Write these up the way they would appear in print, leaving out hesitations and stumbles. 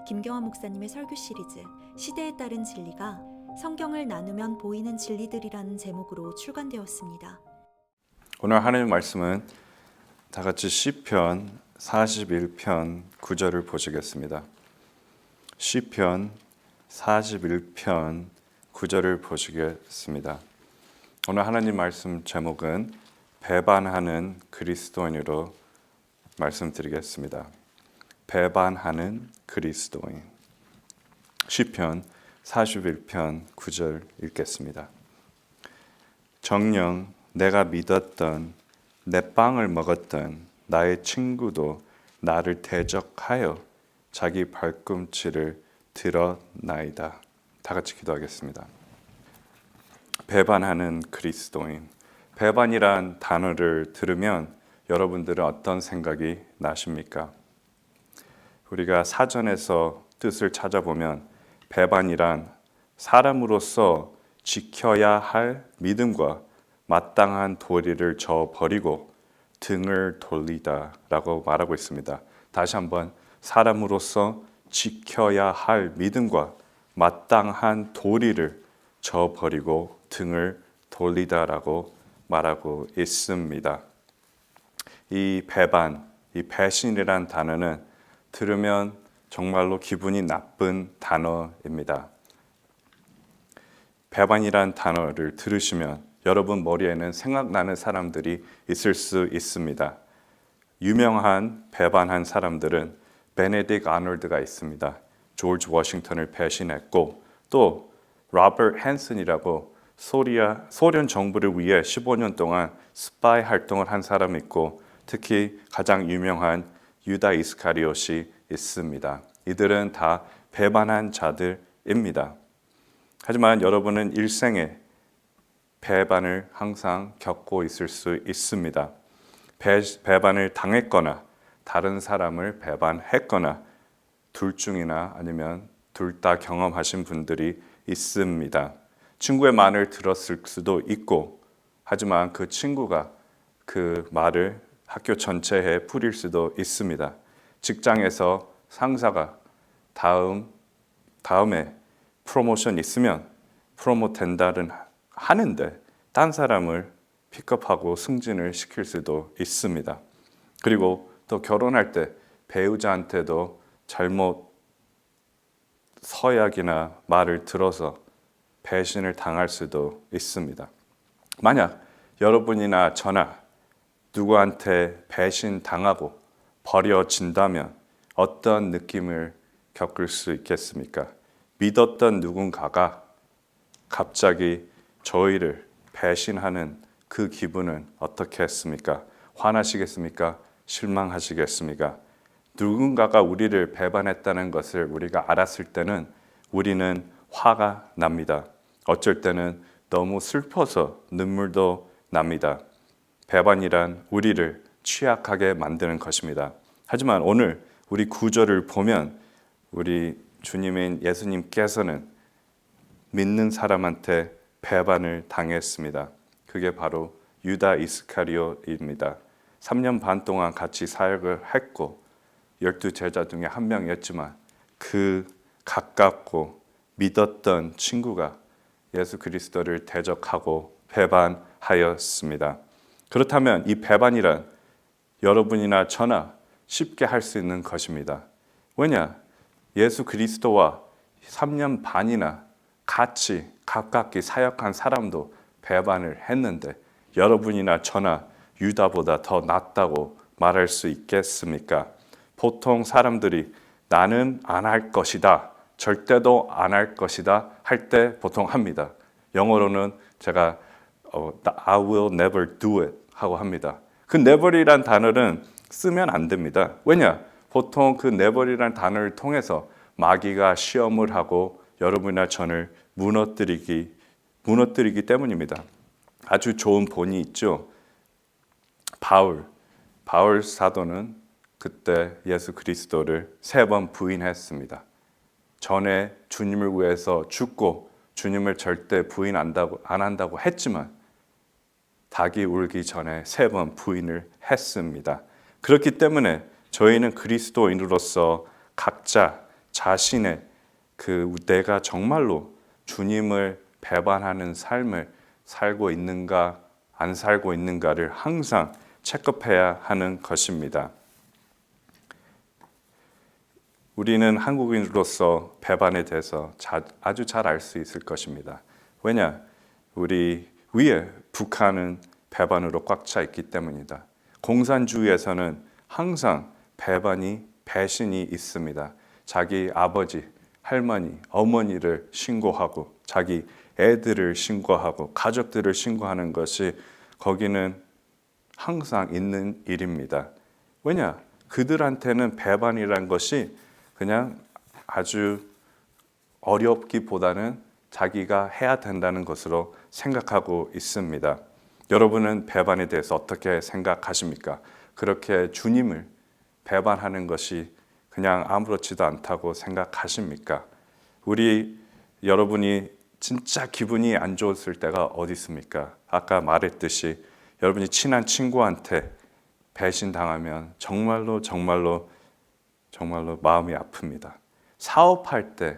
김경환 목사님의 설교 시리즈 시대에 따른 진리가 성경을 나누면 보이는 진리들이라는 제목으로 출간되었습니다. 오늘 하나님의 말씀은 다 같이 시편 41편 9절을 보시겠습니다. 시편 41편 9절을 보시겠습니다. 오늘 하나님 말씀 제목은 배반하는 그리스도인으로 말씀드리겠습니다. 배반하는 그리스도인. 시편 41편 9절 읽겠습니다. 정녕 내가 믿었던 내 빵을 먹었던 나의 친구도 나를 대적하여 자기 발꿈치를 들었나이다. 다 같이 기도하겠습니다. 배반하는 그리스도인. 배반이란 단어를 들으면 여러분들은 어떤 생각이 나십니까? 우리가 사전에서 뜻을 찾아보면 배반이란 사람으로서 지켜야 할 믿음과 마땅한 도리를 저버리고 등을 돌리다 라고 말하고 있습니다. 다시 한번 사람으로서 지켜야 할 믿음과 마땅한 도리를 저버리고 등을 돌리다 라고 말하고 있습니다. 이 배반, 이 배신이란 단어는 들으면 정말로 기분이 나쁜 단어입니다. 배반이란 단어를 들으시면 여러분 머리에는 생각나는 사람들이 있을 수 있습니다. 유명한 배반한 사람들은 베네딕 아놀드가 있습니다. 조지 워싱턴을 배신했고 또 로버트 헨슨이라고 소련 정부를 위해 15년 동안 스파이 활동을 한 사람이 있고 특히 가장 유명한 유다 이스카리옷이 있습니다. 이들은 다 배반한 자들입니다. 하지만 여러분은 일생에 배반을 항상 겪고 있을 수 있습니다. 배반을 당했거나 다른 사람을 배반했거나 둘 중이나 아니면 둘 다 경험하신 분들이 있습니다. 친구의 말을 들었을 수도 있고 하지만 그 친구가 그 말을 학교 전체에 뿌릴 수도 있습니다. 직장에서 상사가 다음에 프로모션 있으면 프로모트 된다는 하는데 딴 사람을 픽업하고 승진을 시킬 수도 있습니다. 그리고 또 결혼할 때 배우자한테도 잘못 서약이나 말을 들어서 배신을 당할 수도 있습니다. 만약 여러분이나 저나 누구한테 배신 당하고 버려진다면 어떤 느낌을 겪을 수 있겠습니까? 믿었던 누군가가 갑자기 저희를 배신하는 그 기분은 어떻게 했습니까? 화나시겠습니까? 실망하시겠습니까? 누군가가 우리를 배반했다는 것을 우리가 알았을 때는 우리는 화가 납니다. 어쩔 때는 너무 슬퍼서 눈물도 납니다. 배반이란 우리를 취약하게 만드는 것입니다. 하지만 오늘 우리 구절을 보면 우리 주님인 예수님께서는 믿는 사람한테 배반을 당했습니다. 그게 바로 유다 이스카리ot입니다. 3년 반 동안 같이 사역을 했고 12제자 중에 한 명이었지만 그 가깝고 믿었던 친구가 예수 그리스도를 대적하고 배반하였습니다. 그렇다면 이 배반이란 여러분이나 저나 쉽게 할 수 있는 것입니다. 왜냐? 예수 그리스도와 3년 반이나 같이 가깝게 사역한 사람도 배반을 했는데 여러분이나 저나 유다보다 더 낫다고 말할 수 있겠습니까? 보통 사람들이 나는 안 할 것이다, 절대도 안 할 것이다 할 때 보통 합니다. 영어로는 제가 I will never do it 하고 합니다. 그 never이란 단어는 쓰면 안 됩니다. 왜냐? 보통 그 never이란 단어를 통해서 마귀가 시험을 하고 여러분이나 저를 무너뜨리기 때문입니다. 아주 좋은 본이 있죠. 바울 사도는 그때 예수 그리스도를 3번 부인했습니다. 전에 주님을 위해서 죽고 주님을 절대 부인 안 한다고 했지만 닭이 울기 전에 3번 부인을 했습니다. 그렇기 때문에 저희는 그리스도인으로서 각자 자신의 내가 정말로 주님을 배반하는 삶을 살고 있는가 안 살고 있는가를 항상 체크해야 하는 것입니다. 우리는 한국인으로서 배반에 대해서 아주 잘 알 수 있을 것입니다. 왜냐? 우리 위에 북한은 배반으로 꽉 차 있기 때문이다. 공산주의에서는 항상 배신이 있습니다. 자기 아버지, 할머니, 어머니를 신고하고 자기 애들을 신고하고 가족들을 신고하는 것이 거기는 항상 있는 일입니다. 왜냐? 그들한테는 배반이란 것이 그냥 아주 어렵기보다는 자기가 해야 된다는 것으로 생각하고 있습니다. 여러분은 배반에 대해서 어떻게 생각하십니까? 그렇게 주님을 배반하는 것이 그냥 아무렇지도 않다고 생각하십니까? 여러분이 진짜 기분이 안 좋았을 때가 어디 있습니까? 아까 말했듯이 여러분이 친한 친구한테 배신당하면 정말로 마음이 아픕니다. 사업할 때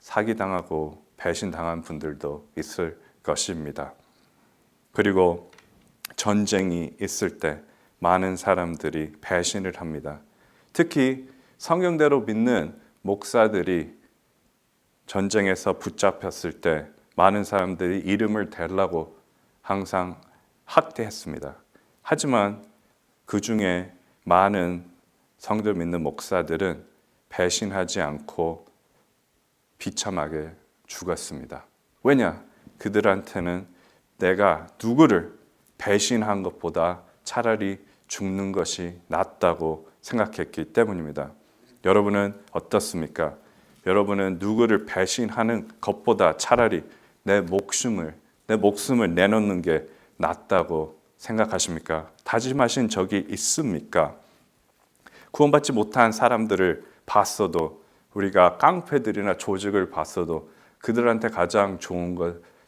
사기당하고 배신당한 분들도 있을 것입니다. 그리고 전쟁이 있을 때 많은 사람들이 배신을 합니다. 특히 성경대로 믿는 목사들이 전쟁에서 붙잡혔을 때 많은 사람들이 이름을 대려고 항상 학대했습니다. 하지만 그 중에 많은 성도 믿는 목사들은 배신하지 않고 비참하게 죽었습니다. 왜냐? 그들한테는 내가 누구를 배신한 것보다 차라리 죽는 것이 낫다고 생각했기 때문입니다. 여러분은 어떻습니까? 여러분은 누구를 배신하는 것보다 차라리 내 목숨을 내놓는 게 낫다고 생각하십니까? 다짐하신 적이 있습니까? 구원받지 못한 사람들을 봤어도 우리가 깡패들이나 조직을 봤어도 그들한테 가장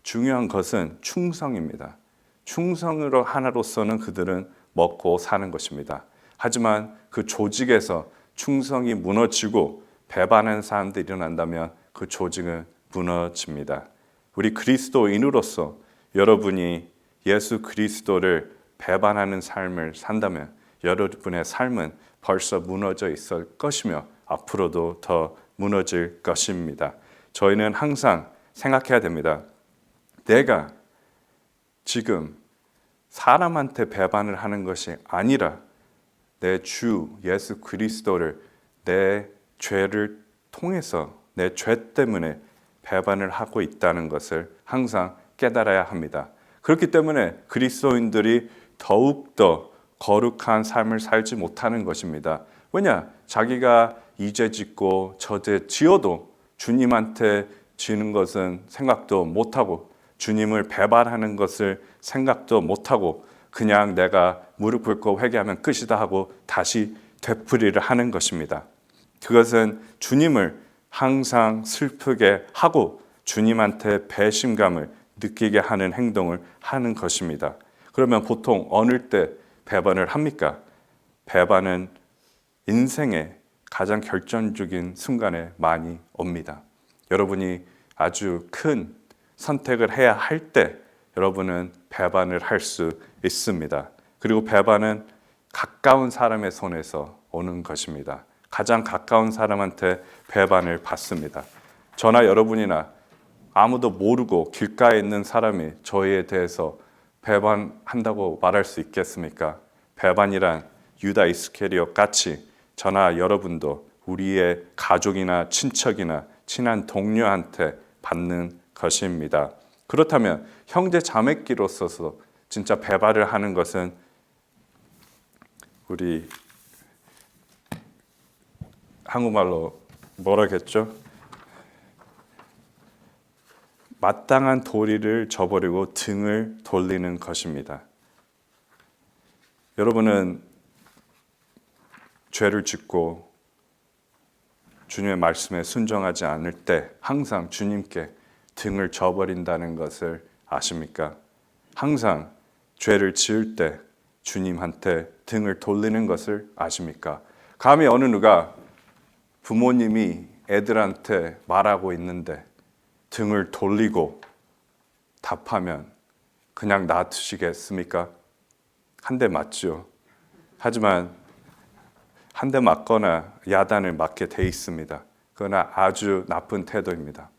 중요한 것은 충성입니다. 충성으로 하나로서는 그들은 먹고 사는 것입니다. 하지만 그 조직에서 충성이 무너지고 배반하는 사람들이 일어난다면 그 조직은 무너집니다. 우리 그리스도인으로서 여러분이 예수 그리스도를 배반하는 삶을 산다면 여러분의 삶은 벌써 무너져 있을 것이며 앞으로도 더 무너질 것입니다. 저희는 항상 생각해야 됩니다. 내가 지금 사람한테 배반을 하는 것이 아니라 내 주 예수 그리스도를 내 죄를 통해서 내 죄 때문에 배반을 하고 있다는 것을 항상 깨달아야 합니다. 그렇기 때문에 그리스도인들이 더욱더 거룩한 삶을 살지 못하는 것입니다. 왜냐? 자기가 이죄 짓고 저죄 지어도 주님한테 지는 것은 생각도 못하고 주님을 배반하는 것을 생각도 못하고 그냥 내가 무릎 꿇고 회개하면 끝이다 하고 다시 되풀이를 하는 것입니다. 그것은 주님을 항상 슬프게 하고 주님한테 배신감을 느끼게 하는 행동을 하는 것입니다. 그러면 보통 어느 때 배반을 합니까? 배반은 인생의 가장 결정적인 순간에 많이 옵니다. 여러분이 아주 큰 선택을 해야 할 때 여러분은 배반을 할 수 있습니다. 그리고 배반은 가까운 사람의 손에서 오는 것입니다. 가장 가까운 사람한테 배반을 받습니다. 저나 여러분이나 아무도 모르고 길가에 있는 사람이 저희에 대해서 배반한다고 말할 수 있겠습니까? 배반이란 유다 이스케리옷 같이 저나 여러분도 우리의 가족이나 친척이나 친한 동료한테 받는 것입니다. 그렇다면 형제 자매끼로서 진짜 배반을 하는 것은 우리 한국말로 뭐라겠죠? 마땅한 도리를 저버리고 등을 돌리는 것입니다. 여러분은 죄를 짓고 주님의 말씀에 순종하지 않을 때 항상 주님께 등을 저버린다는 것을 아십니까? 항상 죄를 지을 때 주님한테 등을 돌리는 것을 아십니까? 감히 어느 누가 부모님이 애들한테 말하고 있는데 등을 돌리고 답하면 그냥 놔두시겠습니까? 한 대 맞죠. 하지만 한 대 맞거나 야단을 맞게 돼 있습니다. 그러나 아주 나쁜 태도입니다.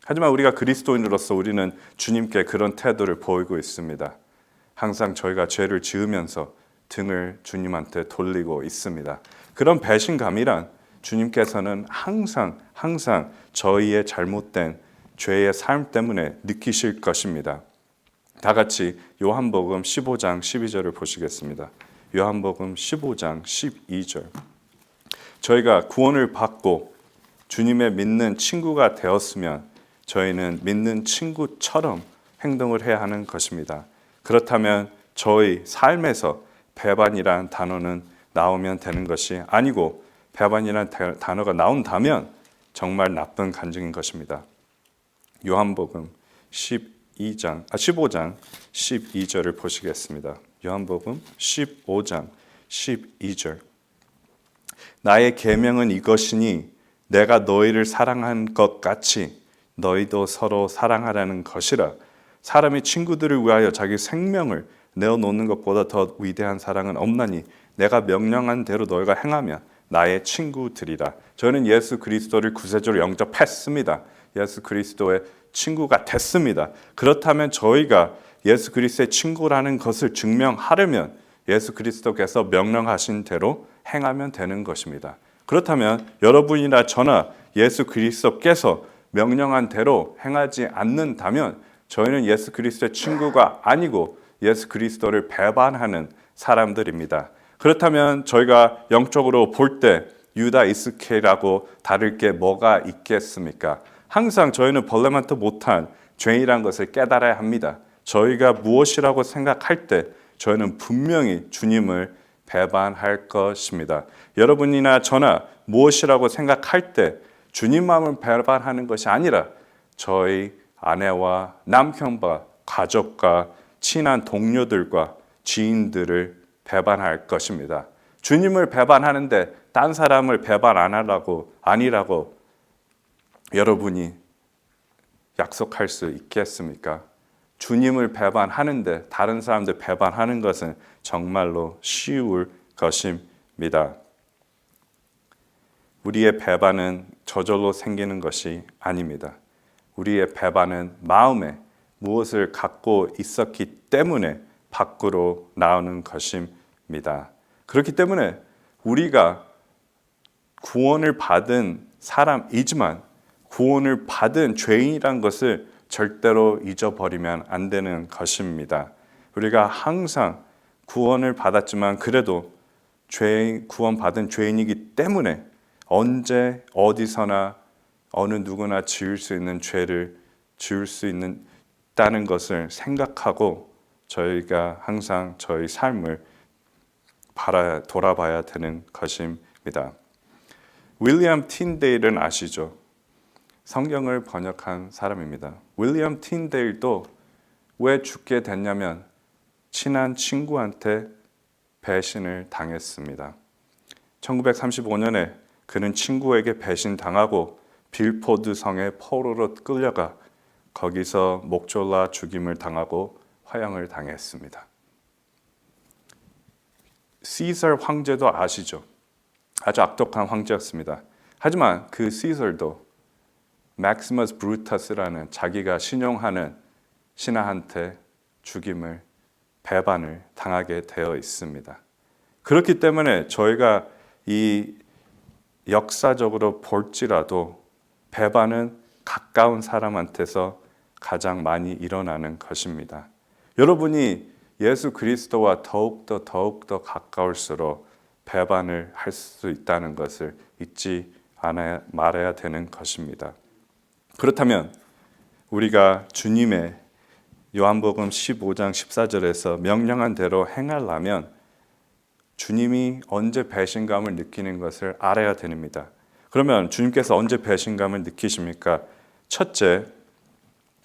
하지만 우리가 그리스도인으로서 우리는 주님께 그런 태도를 보이고 있습니다. 항상 저희가 죄를 지으면서 등을 주님한테 돌리고 있습니다. 그런 배신감이란 주님께서는 항상 저희의 잘못된 죄의 삶 때문에 느끼실 것입니다. 다 같이 요한복음 15장 12절을 보시겠습니다. 요한복음 15장 12절. 저희가 구원을 받고 주님의 믿는 친구가 되었으면 저희는 믿는 친구처럼 행동을 해야 하는 것입니다. 그렇다면 저희 삶에서 배반이란 단어는 나오면 되는 것이 아니고 배반이란 단어가 나온다면 정말 나쁜 간증인 것입니다. 요한복음 15장 12절을 보시겠습니다. 요한복음 15장 12절. 나의 계명은 이것이니 내가 너희를 사랑한 것 같이 너희도 서로 사랑하라는 것이라. 사람이 친구들을 위하여 자기 생명을 내어놓는 것보다 더 위대한 사랑은 없나니 내가 명령한 대로 너희가 행하면 나의 친구들이라. 저는 예수 그리스도를 구세주로 영접했습니다. 예수 그리스도의 친구가 됐습니다. 그렇다면 저희가 예수 그리스도의 친구라는 것을 증명하려면 예수 그리스도께서 명령하신 대로 행하면 되는 것입니다. 그렇다면 여러분이나 저나 예수 그리스도께서 명령한 대로 행하지 않는다면 저희는 예수 그리스도의 친구가 아니고 예수 그리스도를 배반하는 사람들입니다. 그렇다면 저희가 영적으로 볼 때 유다 이스케라고 다를 게 뭐가 있겠습니까? 항상 저희는 벌레만도 못한 죄인이라는 것을 깨달아야 합니다. 저희가 무엇이라고 생각할 때 저희는 분명히 주님을 배반할 것입니다. 여러분이나 저나 무엇이라고 생각할 때 주님만을 배반하는 것이 아니라 저희 아내와 남편과 가족과 친한 동료들과 지인들을 배반할 것입니다. 주님을 배반하는데 딴 사람을 배반 안 하라고 아니라고 여러분이 약속할 수 있겠습니까? 주님을 배반하는데 다른 사람들 배반하는 것은 정말로 쉬울 것입니다. 우리의 배반은 저절로 생기는 것이 아닙니다. 우리의 배반은 마음에 무엇을 갖고 있었기 때문에 밖으로 나오는 것입니다. 그렇기 때문에 우리가 구원을 받은 사람이지만 구원을 받은 죄인이란 것을 절대로 잊어버리면 안 되는 것입니다. 우리가 항상 구원을 받았지만 그래도 구원받은 죄인이기 때문에 언제 어디서나 어느 누구나 지을 수 있는 죄를 지을 수 있다는 것을 생각하고 저희가 항상 저희 삶을 돌아봐야 되는 것입니다. 윌리엄 틴데일은 아시죠? 성경을 번역한 사람입니다. 윌리엄 틴데일도 왜 죽게 됐냐면 친한 친구한테 배신을 당했습니다. 1935년에 그는 친구에게 배신당하고 빌포드 성의 포로로 끌려가 거기서 목 졸라 죽임을 당하고 화형을 당했습니다. 시설 황제도 아시죠? 아주 악독한 황제였습니다. 하지만 그 시설도 맥시머스 브루터스라는 자기가 신용하는 신하한테 배반을 당하게 되어 있습니다. 그렇기 때문에 저희가 이 역사적으로 볼지라도 배반은 가까운 사람한테서 가장 많이 일어나는 것입니다. 여러분이 예수 그리스도와 더욱더 가까울수록 배반을 할 수 있다는 것을 잊지 말아야 되는 것입니다. 그렇다면 우리가 주님의 요한복음 15장 14절에서 명령한 대로 행하려면 주님이 언제 배신감을 느끼는 것을 알아야 됩니다. 그러면 주님께서 언제 배신감을 느끼십니까? 첫째,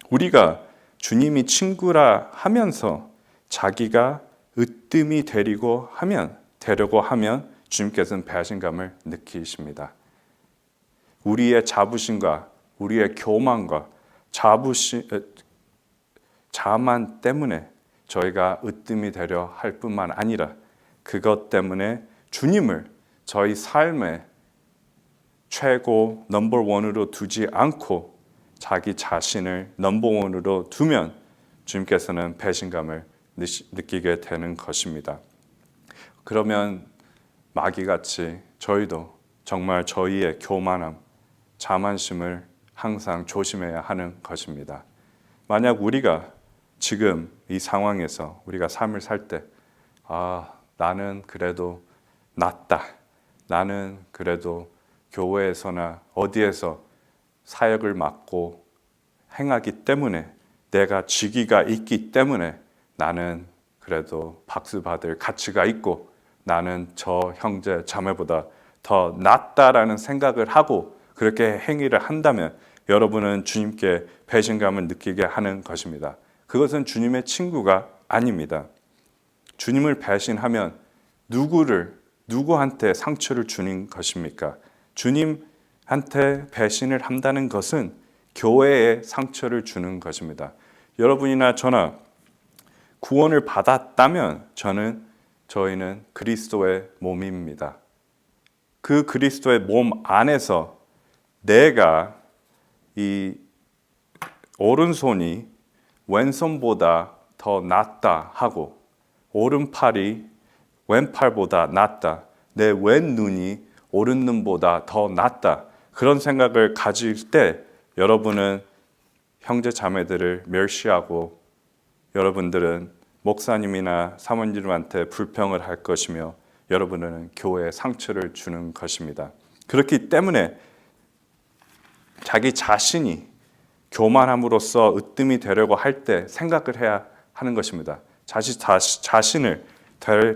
우리가 주님이 친구라 하면서 자기가 으뜸이 되려고 하면 주님께서는 배신감을 느끼십니다. 우리의 자부심과 우리의 교만과 자만 때문에 저희가 으뜸이 되려 할 뿐만 아니라 그것 때문에 주님을 저희 삶의 최고 넘버원으로 두지 않고 자기 자신을 넘버원으로 두면 주님께서는 배신감을 느끼게 되는 것입니다. 그러면 마귀같이 저희도 정말 저희의 교만함, 자만심을 항상 조심해야 하는 것입니다. 만약 우리가 지금 이 상황에서 우리가 삶을 살 때 나는 그래도 낫다. 나는 그래도 교회에서나 어디에서 사역을 맡고 행하기 때문에 내가 직위가 있기 때문에 나는 그래도 박수 받을 가치가 있고 나는 저 형제 자매보다 더 낫다라는 생각을 하고 그렇게 행위를 한다면 여러분은 주님께 배신감을 느끼게 하는 것입니다. 그것은 주님의 친구가 아닙니다. 주님을 배신하면 누구한테 상처를 주는 것입니까? 주님한테 배신을 한다는 것은 교회에 상처를 주는 것입니다. 여러분이나 저나 구원을 받았다면 저희는 그리스도의 몸입니다. 그 그리스도의 몸 안에서 내가 이 오른손이 왼손보다 더 낫다 하고 오른팔이 왼팔보다 낫다, 내 왼눈이 오른눈보다 더 낫다 그런 생각을 가질 때 여러분은 형제 자매들을 멸시하고 여러분들은 목사님이나 사모님한테 불평을 할 것이며 여러분은 교회에 상처를 주는 것입니다. 그렇기 때문에 자기 자신이 교만함으로써 으뜸이 되려고 할 때 생각을 해야 하는 것입니다. 자신을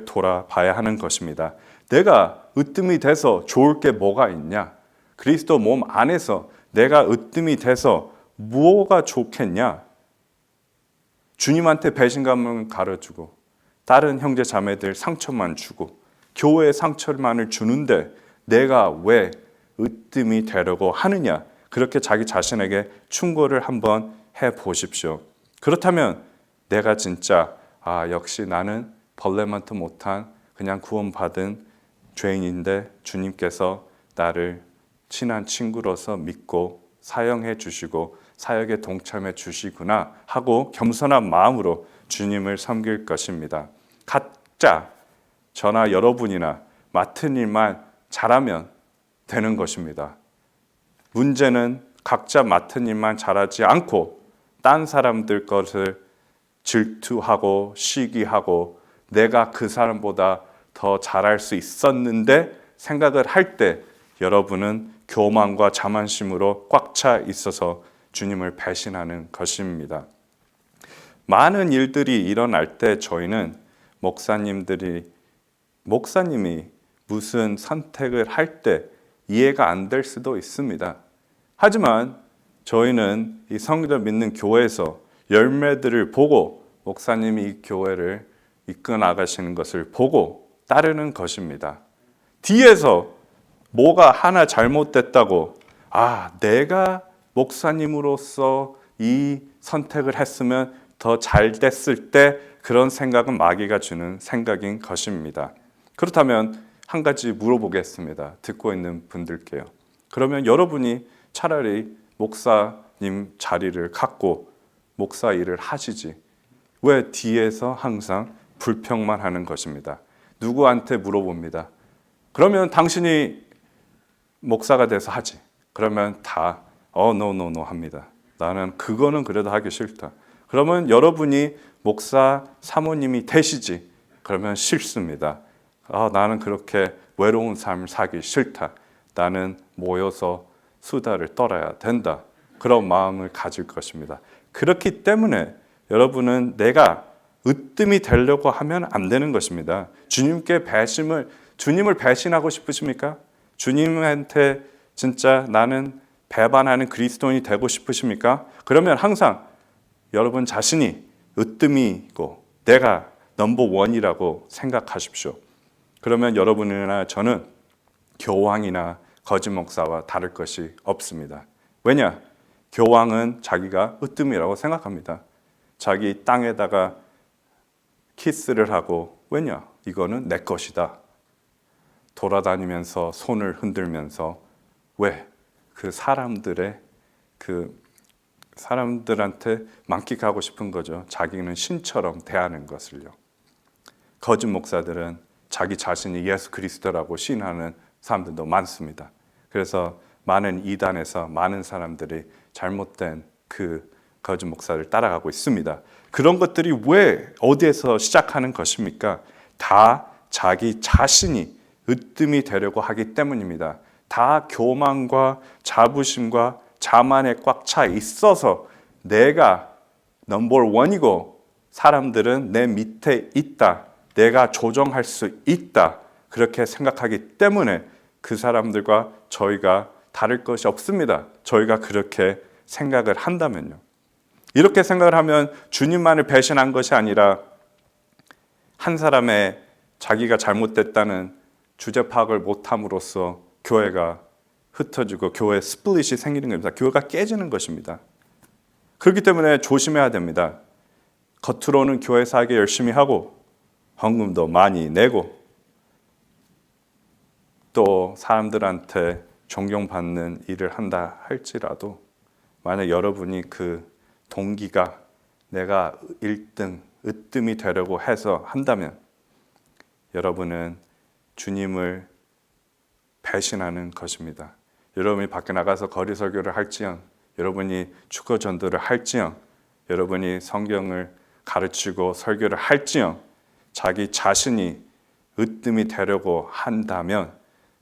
돌아봐야 하는 것입니다. 내가 으뜸이 돼서 좋을 게 뭐가 있냐? 그리스도 몸 안에서 내가 으뜸이 돼서 뭐가 좋겠냐? 주님한테 배신감을 가려주고 다른 형제 자매들 상처만 주고 교회에 상처만을 주는데 내가 왜 으뜸이 되려고 하느냐? 그렇게 자기 자신에게 충고를 한번 해보십시오. 그렇다면 내가 진짜 역시 나는 벌레만도 못한 그냥 구원받은 죄인인데 주님께서 나를 친한 친구로서 믿고 사용해 주시고 사역에 동참해 주시구나 하고 겸손한 마음으로 주님을 섬길 것입니다. 각자 저나 여러분이나 맡은 일만 잘하면 되는 것입니다. 문제는 각자 맡은 일만 잘하지 않고 딴 사람들 것을 질투하고 시기하고 내가 그 사람보다 더 잘할 수 있었는데 생각을 할 때 여러분은 교만과 자만심으로 꽉 차 있어서 주님을 배신하는 것입니다. 많은 일들이 일어날 때 저희는 목사님이 무슨 선택을 할 때 이해가 안 될 수도 있습니다. 하지만 저희는 이 성도들 믿는 교회에서 열매들을 보고 목사님이 이 교회를 이끌어 나가시는 것을 보고 따르는 것입니다. 뒤에서 뭐가 하나 잘못됐다고 내가 목사님으로서 이 선택을 했으면 더 잘 됐을 때 그런 생각은 마귀가 주는 생각인 것입니다. 그렇다면 한 가지 물어보겠습니다. 듣고 있는 분들께요. 그러면 여러분이 차라리 목사님 자리를 갖고 목사 일을 하시지 왜 뒤에서 항상 불평만 하는 것입니다. 누구한테 물어봅니다. 그러면 당신이 목사가 돼서 하지. 그러면 다 no 합니다. 나는 그거는 그래도 하기 싫다. 그러면 여러분이 목사 사모님이 되시지. 그러면 싫습니다. 나는 그렇게 외로운 삶을 살기 싫다. 나는 모여서 수다를 떨어야 된다. 그런 마음을 가질 것입니다. 그렇기 때문에 여러분은 내가 으뜸이 되려고 하면 안 되는 것입니다. 주님을 배신하고 싶으십니까? 주님한테 진짜 나는 배반하는 그리스도인이 되고 싶으십니까? 그러면 항상 여러분 자신이 으뜸이고 내가 넘버원이라고 생각하십시오. 그러면 여러분이나 저는 교황이나 거짓 목사와 다를 것이 없습니다. 왜냐? 교황은 자기가 으뜸이라고 생각합니다. 자기 땅에다가 키스를 하고, 왜냐? 이거는 내 것이다. 돌아다니면서 손을 흔들면서, 왜? 그 사람들한테 만끽하고 싶은 거죠. 자기는 신처럼 대하는 것을요. 거짓 목사들은 자기 자신이 예수 그리스도라고 시인하는 사람들도 많습니다. 그래서 많은 이단에서 많은 사람들이 잘못된 그 거짓 목사를 따라가고 있습니다. 그런 것들이 왜 어디에서 시작하는 것입니까? 다 자기 자신이 으뜸이 되려고 하기 때문입니다. 다 교만과 자부심과 자만에 꽉 차 있어서 내가 넘버 원이고 사람들은 내 밑에 있다. 내가 조정할 수 있다. 그렇게 생각하기 때문에 그 사람들과 저희가 다를 것이 없습니다. 저희가 그렇게 생각을 한다면요. 이렇게 생각을 하면 주님만을 배신한 것이 아니라 한 사람의 자기가 잘못됐다는 주제 파악을 못함으로써 교회가 흩어지고 교회 스플릿이 생기는 겁니다. 교회가 깨지는 것입니다. 그렇기 때문에 조심해야 됩니다. 겉으로는 교회 사역에 열심히 하고 헌금도 많이 내고 또 사람들한테 존경받는 일을 한다 할지라도 만약 여러분이 그 동기가 내가 1등, 으뜸이 되려고 해서 한다면 여러분은 주님을 배신하는 것입니다. 여러분이 밖에 나가서 거리 설교를 할지언, 여러분이 축구 전도를 할지언, 여러분이 성경을 가르치고 설교를 할지언, 자기 자신이 으뜸이 되려고 한다면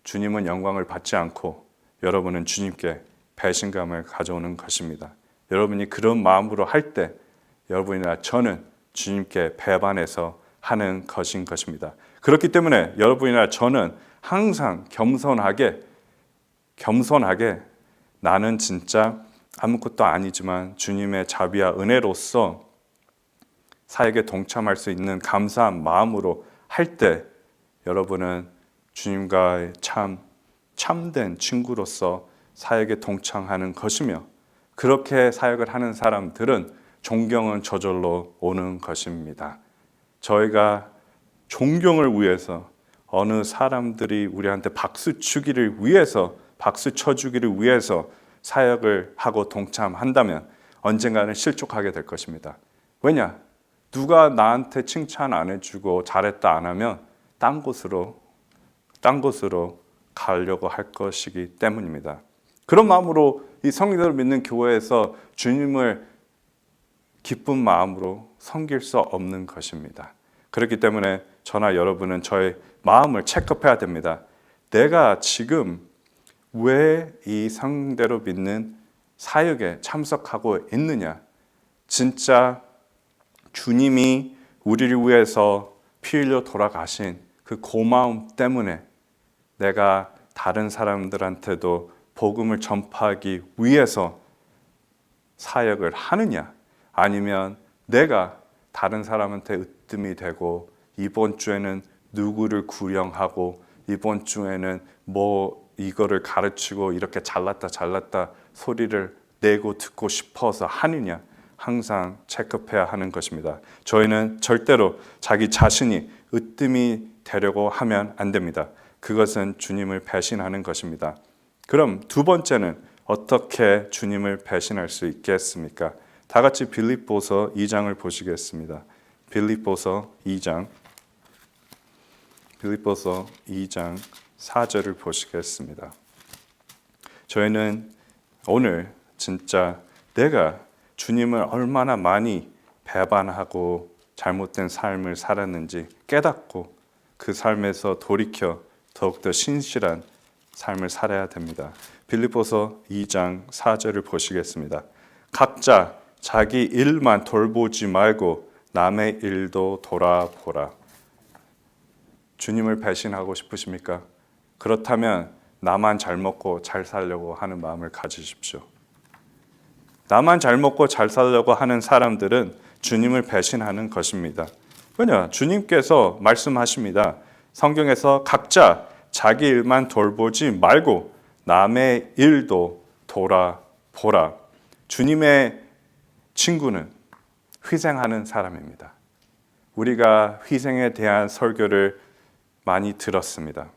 주님은 영광을 받지 않고 여러분은 주님께 배신감을 가져오는 것입니다. 여러분이 그런 마음으로 할 때 여러분이나 저는 주님께 배반해서 하는 것인 것입니다. 그렇기 때문에 여러분이나 저는 항상 겸손하게 나는 진짜 아무것도 아니지만 주님의 자비와 은혜로서 사역에 동참할 수 있는 감사한 마음으로 할 때 여러분은 주님과의 참된 친구로서 사역에 동참하는 것이며 그렇게 사역을 하는 사람들은 존경은 저절로 오는 것입니다. 저희가 존경을 위해서 어느 사람들이 우리한테 박수 쳐주기를 위해서 사역을 하고 동참한다면 언젠가는 실족하게 될 것입니다. 왜냐? 누가 나한테 칭찬 안 해주고 잘했다 안 하면 딴 곳으로 가려고 할 것이기 때문입니다. 그런 마음으로 이 성도를 믿는 교회에서 주님을 기쁜 마음으로 섬길 수 없는 것입니다. 그렇기 때문에 저나 여러분은 저의 마음을 체크해야 됩니다. 내가 지금 왜 이 성대로 믿는 사역에 참석하고 있느냐? 진짜 주님이 우리를 위해서 피 흘려 돌아가신 그 고마움 때문에 내가 다른 사람들한테도 복음을 전파하기 위해서 사역을 하느냐? 아니면 내가 다른 사람한테 으뜸이 되고 이번 주에는 누구를 구령하고 이번 주에는 뭐 이거를 가르치고 이렇게 잘났다 소리를 내고 듣고 싶어서 하느냐? 항상 체크해야 하는 것입니다. 저희는 절대로 자기 자신이 으뜸이 되려고 하면 안 됩니다. 그것은 주님을 배신하는 것입니다. 그럼 두 번째는 어떻게 주님을 배신할 수 있겠습니까? 다 같이 빌립보서 2장을 보시겠습니다. 빌립보서 2장 4절을 보시겠습니다. 저희는 오늘 진짜 내가 주님을 얼마나 많이 배반하고 잘못된 삶을 살았는지 깨닫고 그 삶에서 돌이켜 더욱더 신실한 삶을 살아야 됩니다. 빌립보서 2장 4절을 보시겠습니다. 각자 자기 일만 돌보지 말고 남의 일도 돌아보라. 주님을 배신하고 싶으십니까? 그렇다면 나만 잘 먹고 잘 살려고 하는 마음을 가지십시오. 나만 잘 먹고 잘 살려고 하는 사람들은 주님을 배신하는 것입니다. 왜냐? 주님께서 말씀하십니다. 성경에서 각자 자기 일만 돌보지 말고 남의 일도 돌아보라. 주님의 친구는 희생하는 사람입니다. 우리가 희생에 대한 설교를 많이 들었습니다.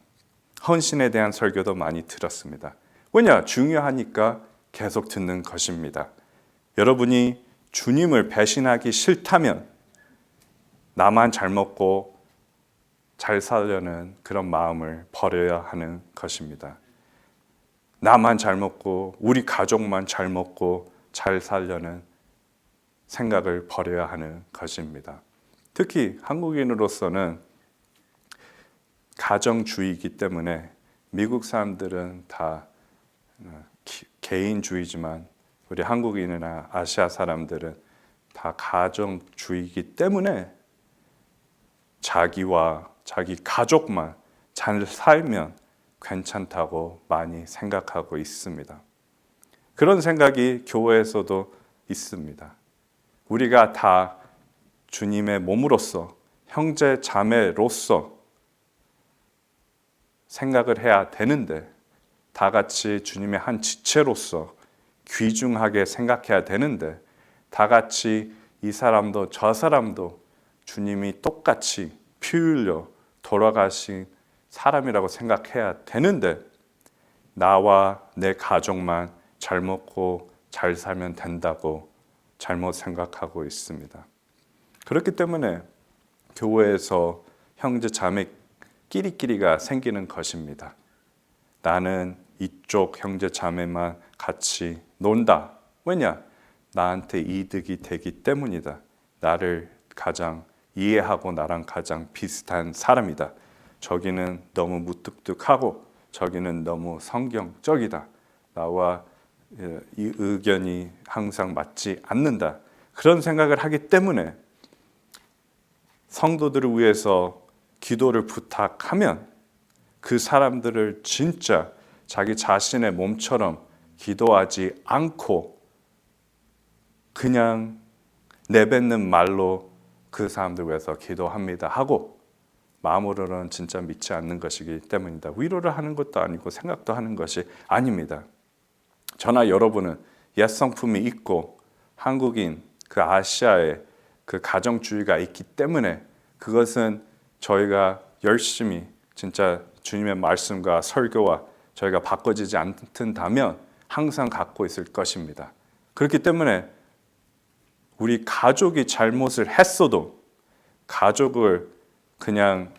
헌신에 대한 설교도 많이 들었습니다. 왜냐? 중요하니까 계속 듣는 것입니다. 여러분이 주님을 배신하기 싫다면 나만 잘 먹고 잘 살려는 그런 마음을 버려야 하는 것입니다. 나만 잘 먹고 우리 가족만 잘 먹고 잘 살려는 생각을 버려야 하는 것입니다. 특히 한국인으로서는 가정주의이기 때문에 미국 사람들은 다 개인주의지만 우리 한국인이나 아시아 사람들은 다 가정주의이기 때문에 자기와 자기 가족만 잘 살면 괜찮다고 많이 생각하고 있습니다. 그런 생각이 교회에서도 있습니다. 우리가 다 주님의 몸으로서 형제 자매로서 생각을 해야 되는데 다 같이 주님의 한 지체로서 귀중하게 생각해야 되는데 다 같이 이 사람도 저 사람도 주님이 똑같이 피 흘려 돌아가신 사람이라고 생각해야 되는데 나와 내 가족만 잘 먹고 잘 살면 된다고 잘못 생각하고 있습니다. 그렇기 때문에 교회에서 형제 자매 끼리끼리가 생기는 것입니다. 나는 이쪽 형제 자매만 같이 논다. 왜냐? 나한테 이득이 되기 때문이다. 나를 가장 이해하고 나랑 가장 비슷한 사람이다. 저기는 너무 무뚝뚝하고 저기는 너무 성경적이다. 나와 이 의견이 항상 맞지 않는다. 그런 생각을 하기 때문에 성도들을 위해서 기도를 부탁하면 그 사람들을 진짜 자기 자신의 몸처럼 기도하지 않고 그냥 내뱉는 말로 그 사람들 위해서 기도합니다 하고 마음으로는 진짜 믿지 않는 것이기 때문이다. 위로를 하는 것도 아니고 생각도 하는 것이 아닙니다. 저나 여러분은 옛 성품이 있고 한국인 그 아시아의 그 가정주의가 있기 때문에 그것은 저희가 열심히 진짜 주님의 말씀과 설교와 저희가 바꿔지지 않는다면 항상 갖고 있을 것입니다. 그렇기 때문에 우리 가족이 잘못을 했어도 가족을 그냥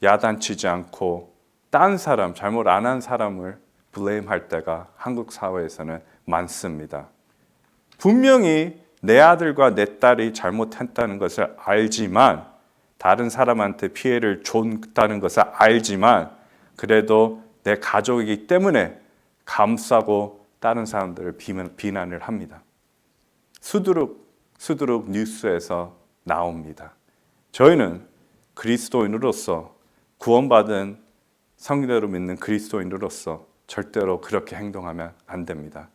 야단치지 않고 딴 사람, 잘못 안 한 사람을 블레임할 때가 한국 사회에서는 많습니다. 분명히 내 아들과 내 딸이 잘못했다는 것을 알지만 다른 사람한테 피해를 줬다는 것을 알지만 그래도 내 가족이기 때문에 감싸고 다른 사람들을 비난을 합니다. 수두룩 뉴스에서 나옵니다. 저희는 그리스도인으로서 구원받은 성도로 믿는 그리스도인으로서 절대로 그렇게 행동하면 안 됩니다.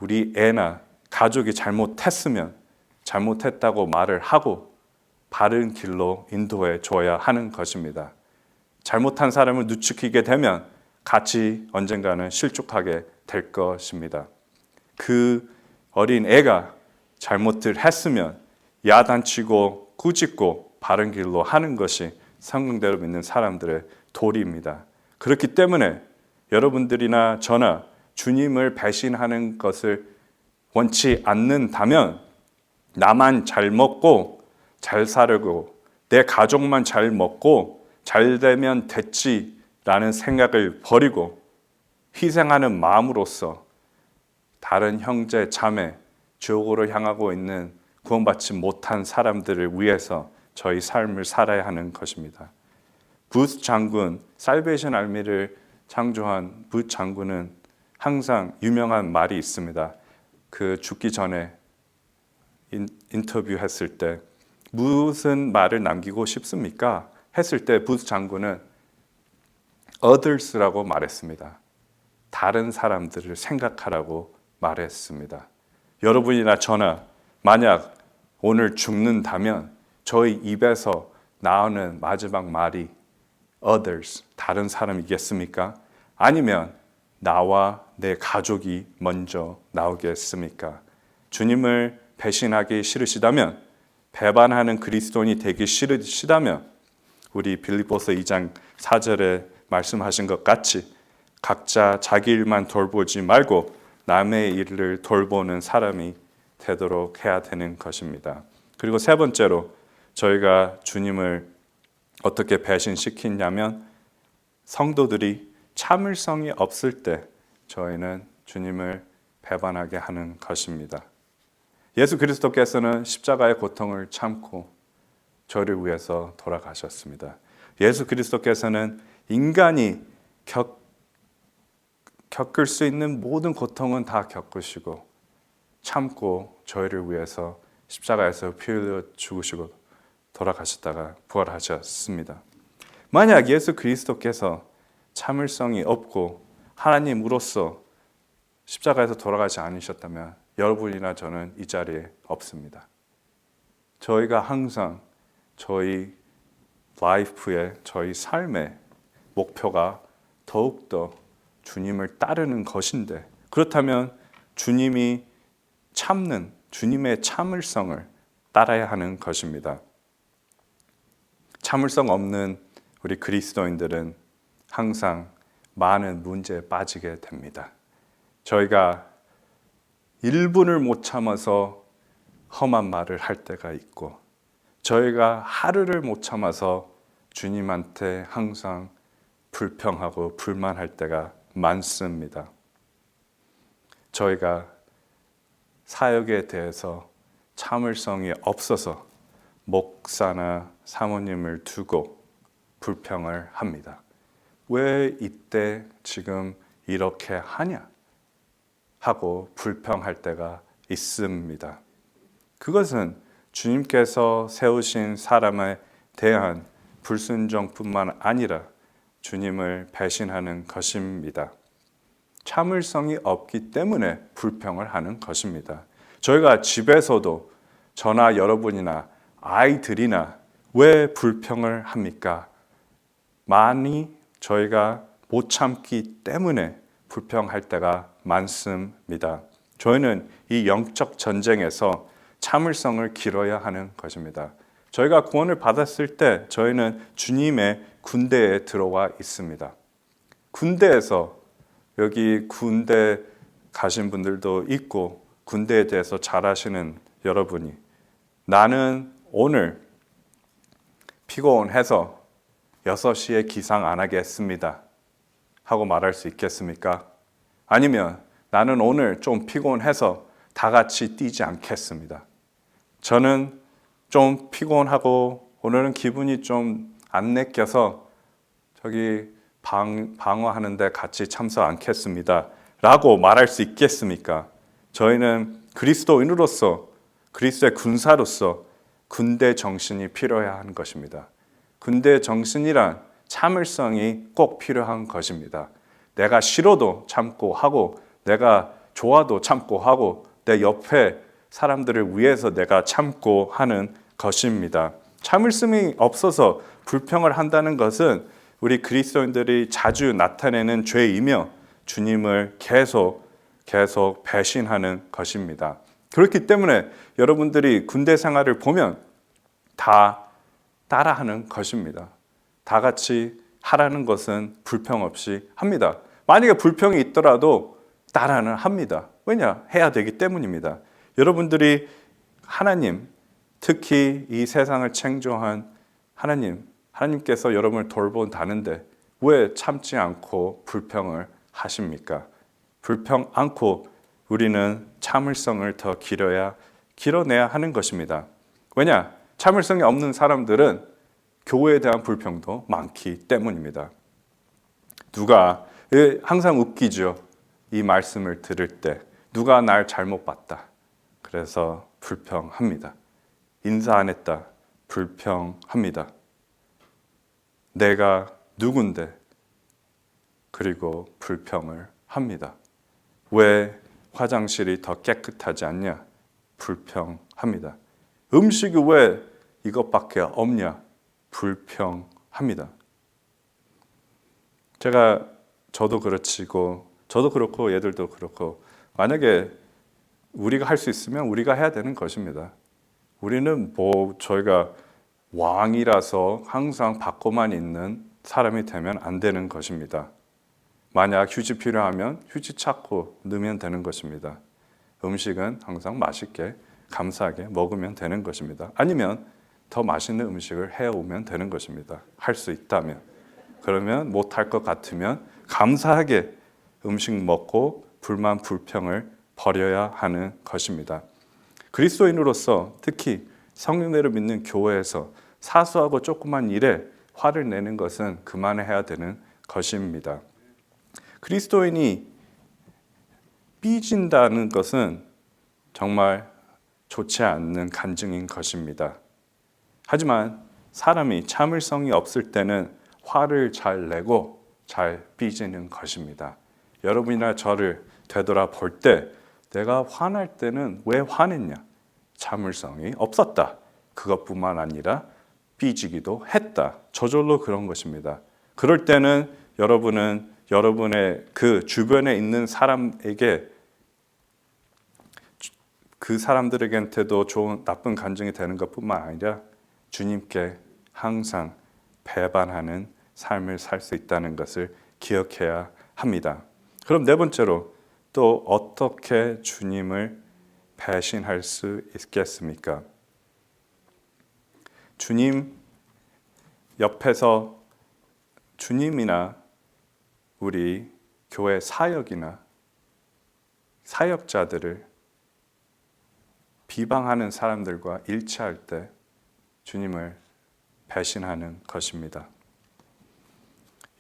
우리 애나 가족이 잘못했으면 잘못했다고 말을 하고 바른 길로 인도해 줘야 하는 것입니다. 잘못한 사람을 누추키게 되면 같이 언젠가는 실족하게 될 것입니다. 그 어린 애가 잘못을 했으면 야단치고 꾸짖고 바른 길로 하는 것이 성경대로 믿는 사람들의 도리입니다. 그렇기 때문에 여러분들이나 저나 주님을 배신하는 것을 원치 않는다면 나만 잘 먹고 잘 살고 내 가족만 잘 먹고 잘 되면 됐지라는 생각을 버리고 희생하는 마음으로써 다른 형제 자매 지옥으로 향하고 있는 구원받지 못한 사람들을 위해서 저희 삶을 살아야 하는 것입니다. 부스 장군, 살베이션 알미를 창조한 부스 장군은 항상 유명한 말이 있습니다. 그 죽기 전에 인터뷰했을 때 무슨 말을 남기고 싶습니까? 했을 때 부스 장군은 others라고 말했습니다. 다른 사람들을 생각하라고 말했습니다. 여러분이나 저나 만약 오늘 죽는다면 저희 입에서 나오는 마지막 말이 others, 다른 사람이겠습니까? 아니면 나와 내 가족이 먼저 나오겠습니까? 주님을 배신하기 싫으시다면, 배반하는 그리스도인이 되기 싫으시다면 우리 빌립보서 2장 4절에 말씀하신 것 같이 각자 자기 일만 돌보지 말고 남의 일을 돌보는 사람이 되도록 해야 되는 것입니다. 그리고 세 번째로 저희가 주님을 어떻게 배신시키냐면, 성도들이 참을성이 없을 때 저희는 주님을 배반하게 하는 것입니다. 예수 그리스도께서는 십자가의 고통을 참고 저를 위해서 돌아가셨습니다. 예수 그리스도께서는 인간이 겪을 수 있는 모든 고통은 다 겪으시고 참고 저희를 위해서 십자가에서 피 흘려 죽으시고 돌아가셨다가 부활하셨습니다. 만약 예수 그리스도께서 참을성이 없고 하나님으로서 십자가에서 돌아가지 않으셨다면 여러분이나 저는 이 자리에 없습니다. 저희가 항상 저희 라이프의, 저희 삶의 목표가 더욱더 주님을 따르는 것인데, 그렇다면 주님이 참는, 주님의 참을성을 따라야 하는 것입니다. 참을성 없는 우리 그리스도인들은 항상 많은 문제에 빠지게 됩니다. 저희가 1분을 못 참아서 험한 말을 할 때가 있고, 저희가 하루를 못 참아서 주님한테 항상 불평하고 불만할 때가 많습니다. 저희가 사역에 대해서 참을성이 없어서 목사나 사모님을 두고 불평을 합니다. 왜 이때 지금 이렇게 하냐? 하고 불평할 때가 있습니다. 그것은 주님께서 세우신 사람에 대한 불순종뿐만 아니라 주님을 배신하는 것입니다. 참을성이 없기 때문에 불평을 하는 것입니다. 저희가 집에서도 저나 여러분이나 아이들이나 왜 불평을 합니까? 많이 저희가 못 참기 때문에 불평할 때가 많습니다. 저희는 이 영적 전쟁에서 참을성을 기러야 하는 것입니다. 저희가 구원을 받았을 때 저희는 주님의 군대에 들어와 있습니다. 군대에서, 여기 군대 가신 분들도 있고 군대에 대해서 잘 아시는 여러분이, 나는 오늘 피곤해서 6시에 기상 안 하겠습니다 하고 말할 수 있겠습니까? 아니면 나는 오늘 좀 피곤해서 다 같이 뛰지 않겠습니다. 저는 좀 피곤하고 오늘은 기분이 좀 안 내껴서 저기 방어하는데 같이 참석 않겠습니다 라고 말할 수 있겠습니까? 저희는 그리스도인으로서, 그리스도의 군사로서 군대 정신이 필요해야 하는 것입니다. 군대 정신이란 참을성이 꼭 필요한 것입니다. 내가 싫어도 참고 하고, 내가 좋아도 참고 하고, 내 옆에 사람들을 위해서 내가 참고 하는 것입니다. 참을성이 없어서 불평을 한다는 것은 우리 그리스도인들이 자주 나타내는 죄이며 주님을 계속 배신하는 것입니다. 그렇기 때문에 여러분들이 군대 생활을 보면 다 따라하는 것입니다. 다 같이 하라는 것은 불평 없이 합니다. 만약에 불평이 있더라도 따라는 합니다. 왜냐? 해야 되기 때문입니다. 여러분들이 하나님, 특히 이 세상을 창조한 하나님께서 여러분을 돌본다는데 왜 참지 않고 불평을 하십니까? 불평 않고 우리는 참을성을 더 길어내야 하는 것입니다. 왜냐? 참을성이 없는 사람들은 교회에 대한 불평도 많기 때문입니다. 누가, 항상 웃기죠. 이 말씀을 들을 때 누가 날 잘못 봤다. 그래서 불평합니다. 인사 안 했다. 불평합니다. 내가 누군데? 그리고 불평을 합니다. 왜 화장실이 더 깨끗하지 않냐? 불평합니다. 음식이 왜 이것밖에 없냐? 불평합니다. 저도 그렇지고 저도 그렇고 얘들도 그렇고 만약에 우리가 할 수 있으면 우리가 해야 되는 것입니다. 우리는 뭐 저희가 왕이라서 항상 받고만 있는 사람이 되면 안 되는 것입니다. 만약 휴지 필요하면 휴지 찾고 넣으면 되는 것입니다. 음식은 항상 맛있게 감사하게 먹으면 되는 것입니다. 아니면 더 맛있는 음식을 해오면 되는 것입니다. 할 수 있다면. 그러면 못할 것 같으면 감사하게 음식 먹고 불만 불평을 버려야 하는 것입니다. 그리스도인으로서 특히 성령님을 믿는 교회에서 사소하고 조그만 일에 화를 내는 것은 그만해야 되는 것입니다. 그리스도인이 삐진다는 것은 정말 좋지 않는 간증인 것입니다. 하지만 사람이 참을성이 없을 때는 화를 잘 내고 잘 삐지는 것입니다. 여러분이나 저를 되돌아 볼 때 내가 화날 때는 왜 화냈냐? 참을성이 없었다. 그것뿐만 아니라 삐지기도 했다. 저절로 그런 것입니다. 그럴 때는 여러분은 여러분의 그 주변에 있는 사람에게 그 사람들에게한테도 좋은 나쁜 감정이 되는 것뿐만 아니라 주님께 항상 배반하는 삶을 살 수 있다는 것을 기억해야 합니다. 그럼 네 번째로 또 어떻게 주님을 배신할 수 있겠습니까? 주님 옆에서 주님이나 우리 교회 사역이나 사역자들을 비방하는 사람들과 일치할 때 주님을 배신하는 것입니다.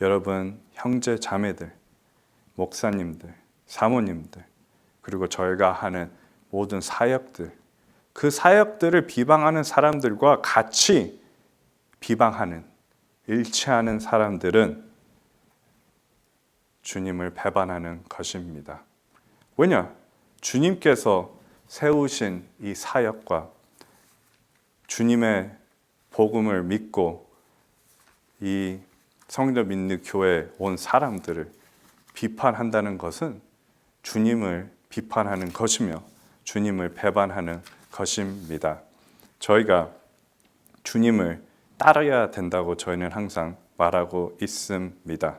여러분 형제 자매들, 목사님들, 사모님들 그리고 저희가 하는 모든 사역들 그 사역들을 비방하는 사람들과 같이 비방하는 일치하는 사람들은 주님을 배반하는 것입니다. 왜냐? 주님께서 세우신 이 사역과 주님의 복음을 믿고 이 성령 믿는 교회에 온 사람들을 비판한다는 것은 주님을 비판하는 것이며 주님을 배반하는 것입니다. 저희가 주님을 따라야 된다고 저희는 항상 말하고 있습니다.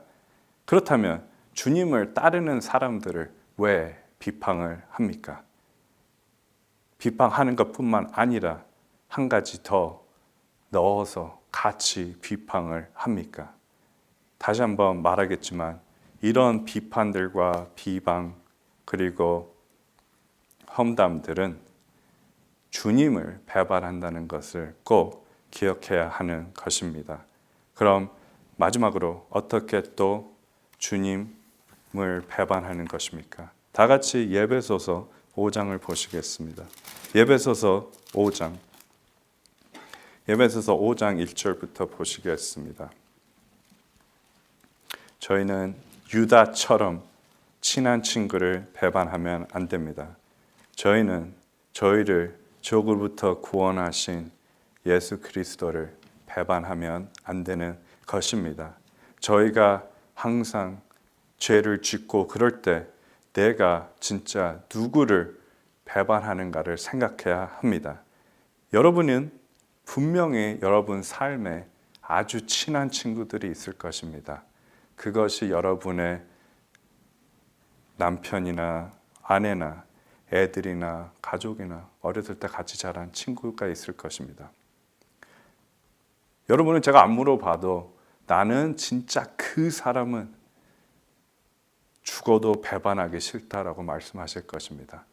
그렇다면 주님을 따르는 사람들을 왜 비판을 합니까? 비판하는 것뿐만 아니라 한 가지 더 넣어서 같이 비판을 합니까? 다시 한번 말하겠지만 이런 비판들과 비방 그리고 험담들은 주님을 배반한다는 것을 꼭 기억해야 하는 것입니다. 그럼 마지막으로 어떻게 또 주님을 배반하는 것입니까? 다 같이 에베소서 5장을 보시겠습니다. 에베소서 5장 1절부터 보시겠습니다. 저희는 유다처럼 친한 친구를 배반하면 안 됩니다. 저희는 저희를 지옥으로부터 구원하신 예수 그리스도를 배반하면 안 되는 것입니다. 저희가 항상 죄를 짓고 그럴 때 내가 진짜 누구를 배반하는가를 생각해야 합니다. 여러분은 분명히 여러분 삶에 아주 친한 친구들이 있을 것입니다. 그것이 여러분의 남편이나 아내나 애들이나 가족이나 어렸을 때 같이 자란 친구가 있을 것입니다. 여러분은 제가 안 물어봐도 나는 진짜 그 사람은 죽어도 배반하기 싫다라고 말씀하실 것입니다.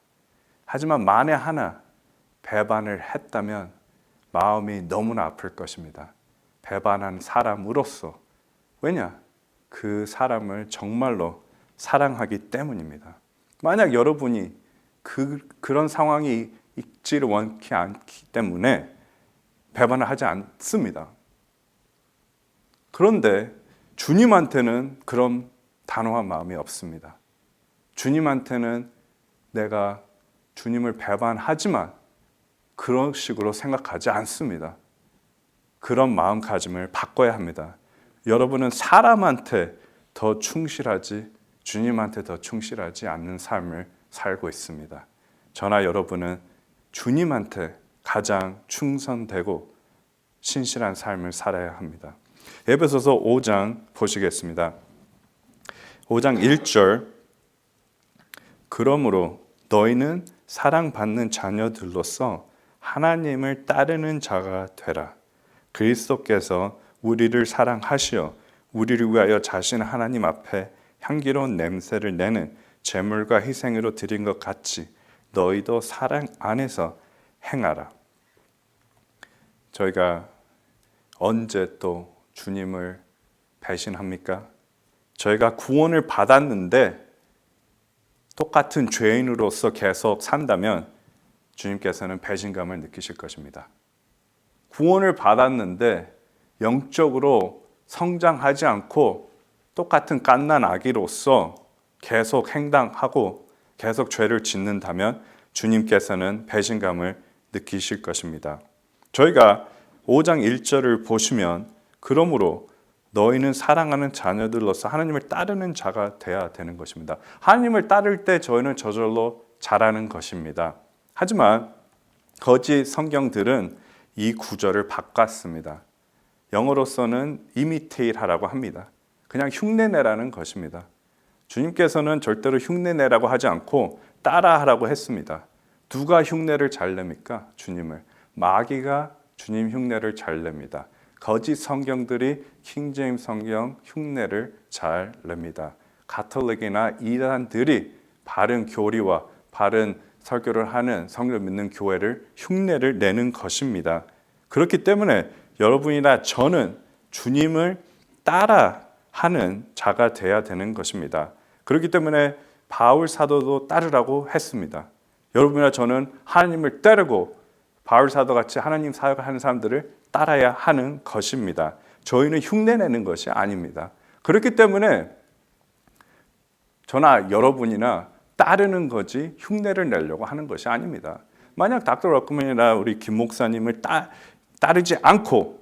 하지만 만에 하나 배반을 했다면 마음이 너무나 아플 것입니다. 배반한 사람으로서. 왜냐? 그 사람을 정말로 사랑하기 때문입니다. 만약 여러분이 그런 상황이 있지를 원치 않기 때문에 배반을 하지 않습니다. 그런데 주님한테는 그런 단호한 마음이 없습니다. 주님한테는 내가 주님을 배반하지만 그런 식으로 생각하지 않습니다. 그런 마음가짐을 바꿔야 합니다. 여러분은 사람한테 더 충실하지 주님한테 더 충실하지 않는 삶을 살고 있습니다. 저나 여러분은 주님한테 가장 충성되고 신실한 삶을 살아야 합니다. 에베소서 5장 보시겠습니다. 5장 1절 그러므로 너희는 사랑받는 자녀들로서 하나님을 따르는 자가 되라. 그리스도께서 우리를 사랑하시어 우리를 위하여 자신 하나님 앞에 향기로운 냄새를 내는 제물과 희생으로 드린 것 같이 너희도 사랑 안에서 행하라. 저희가 언제 또 주님을 배신합니까? 저희가 구원을 받았는데 똑같은 죄인으로서 계속 산다면 주님께서는 배신감을 느끼실 것입니다. 구원을 받았는데 영적으로 성장하지 않고 똑같은 갓난 아기로서 계속 행동하고 계속 죄를 짓는다면 주님께서는 배신감을 느끼실 것입니다. 저희가 5장 1절을 보시면 그러므로 너희는 사랑하는 자녀들로서 하나님을 따르는 자가 되어야 되는 것입니다. 하나님을 따를 때 저희는 저절로 잘하는 것입니다. 하지만 거짓 성경들은 이 구절을 바꿨습니다. 영어로서는 imitate 하라고 합니다. 그냥 흉내내라는 것입니다. 주님께서는 절대로 흉내내라고 하지 않고 따라하라고 했습니다. 누가 흉내를 잘 냅니까? 주님을. 마귀가 주님 흉내를 잘 냅니다. 거짓 성경들이 킹제임스 성경 흉내를 잘 냅니다. 가톨릭이나 이단들이 바른 교리와 바른 설교를 하는 성경을 믿는 교회를 흉내를 내는 것입니다. 그렇기 때문에 여러분이나 저는 주님을 따라하는 자가 되어야 되는 것입니다. 그렇기 때문에 바울 사도도 따르라고 했습니다. 여러분이나 저는 하나님을 따르고 바울 사도같이 하나님 사역을 하는 사람들을 따라야 하는 것입니다. 저희는 흉내내는 것이 아닙니다. 그렇기 때문에 저나 여러분이나 따르는 거지 흉내를 내려고 하는 것이 아닙니다. 만약 닥터 럭크맨이나 우리 김 목사님을 따르지 않고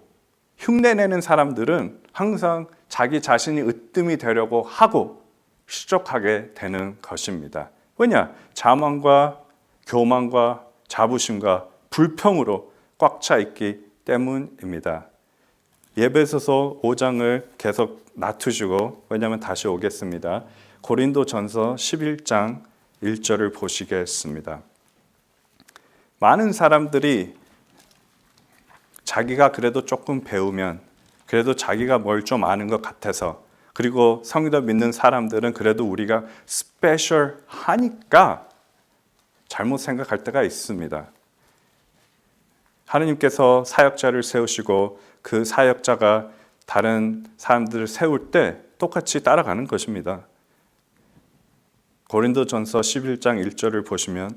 흉내내는 사람들은 항상 자기 자신이 으뜸이 되려고 하고 실족하게 되는 것입니다. 왜냐? 자만과 교만과 자부심과 불평으로 꽉 차 있기 때문입니다. 에베소서 5장을 계속 놔두시고 왜냐하면 다시 오겠습니다. 고린도전서 11장 1절을 보시겠습니다. 많은 사람들이 자기가 그래도 조금 배우면 그래도 자기가 뭘 좀 아는 것 같아서 그리고 성경 믿는 사람들은 그래도 우리가 스페셜하니까 잘못 생각할 때가 있습니다. 하나님께서 사역자를 세우시고 그 사역자가 다른 사람들을 세울 때 똑같이 따라가는 것입니다. 고린도전서 11장 1절을 보시면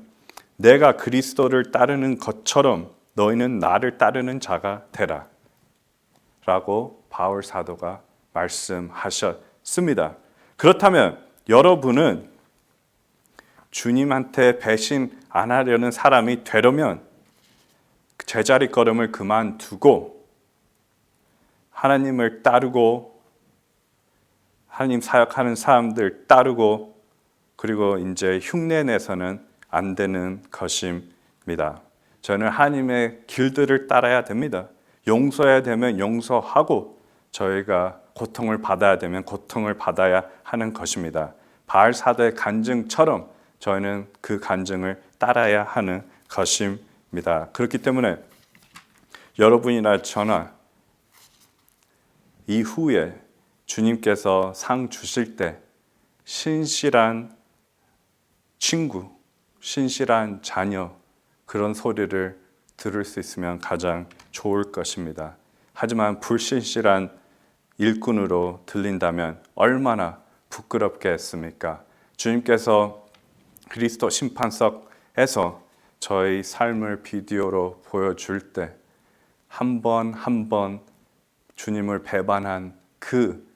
내가 그리스도를 따르는 것처럼 너희는 나를 따르는 자가 되라 라고 바울 사도가 말씀하셨습니다. 그렇다면 여러분은 주님한테 배신 안 하려는 사람이 되려면 제자리 걸음을 그만두고 하나님을 따르고 하나님 사역하는 사람들 따르고 그리고 이제 흉내내서는 안 되는 것입니다. 저는 하나님의 길들을 따라야 됩니다. 용서해야 되면 용서하고 저희가 고통을 받아야 되면 고통을 받아야 하는 것입니다. 바알 사도의 간증처럼 저희는 그 간증을 따라야 하는 것입니다. 그렇기 때문에 여러분이나 저나 이후에 주님께서 상 주실 때 신실한 친구, 신실한 자녀 그런 소리를 들을 수 있으면 가장 좋을 것입니다. 하지만 불신실한 일꾼으로 들린다면 얼마나 부끄럽겠습니까? 주님께서 그리스도 심판석에서 저희 삶을 비디오로 보여줄 때 한 번 한 번 주님을 배반한 그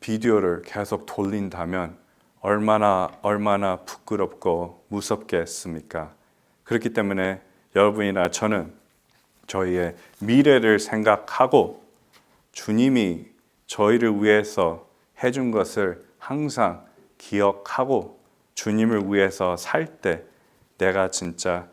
비디오를 계속 돌린다면 얼마나 부끄럽고 무섭겠습니까? 그렇기 때문에 여러분이나 저는 저희의 미래를 생각하고 주님이 저희를 위해서 해준 것을 항상 기억하고 주님을 위해서 살 때 내가 진짜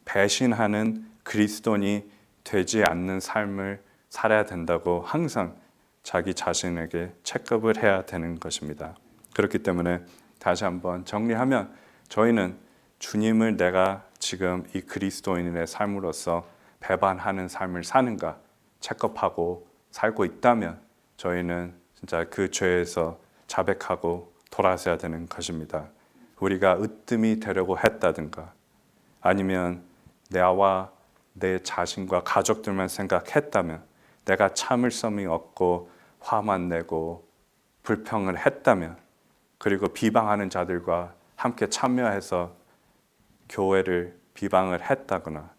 배신하는 그리스도인이 되지 않는 삶을 살아야 된다고 항상 자기 자신에게 체크업을 해야 되는 것입니다. 그렇기 때문에 다시 한번 정리하면 저희는 주님을 내가 지금 이 그리스도인의 삶으로서 배반하는 삶을 사는가 체크업하고 살고 있다면 저희는 진짜 그 죄에서 자백하고 돌아서야 되는 것입니다. 우리가 으뜸이 되려고 했다든가 아니면 나와 내 자신과 가족들만 생각했다면 내가 참을성이 없고 화만 내고 불평을 했다면 그리고 비방하는 자들과 함께 참여해서 교회를 비방을 했다거나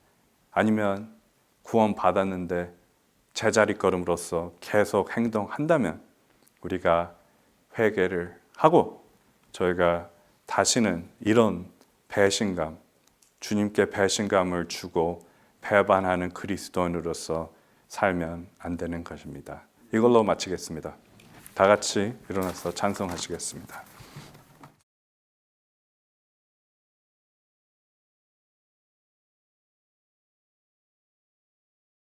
아니면 구원 받았는데 제자리걸음으로서 계속 행동한다면 우리가 회개를 하고 저희가 다시는 이런 배신감, 주님께 배신감을 주고 배반하는 그리스도인으로서 살면 안 되는 것입니다. 이걸로 마치겠습니다. 다 같이 일어나서 찬송하시겠습니다.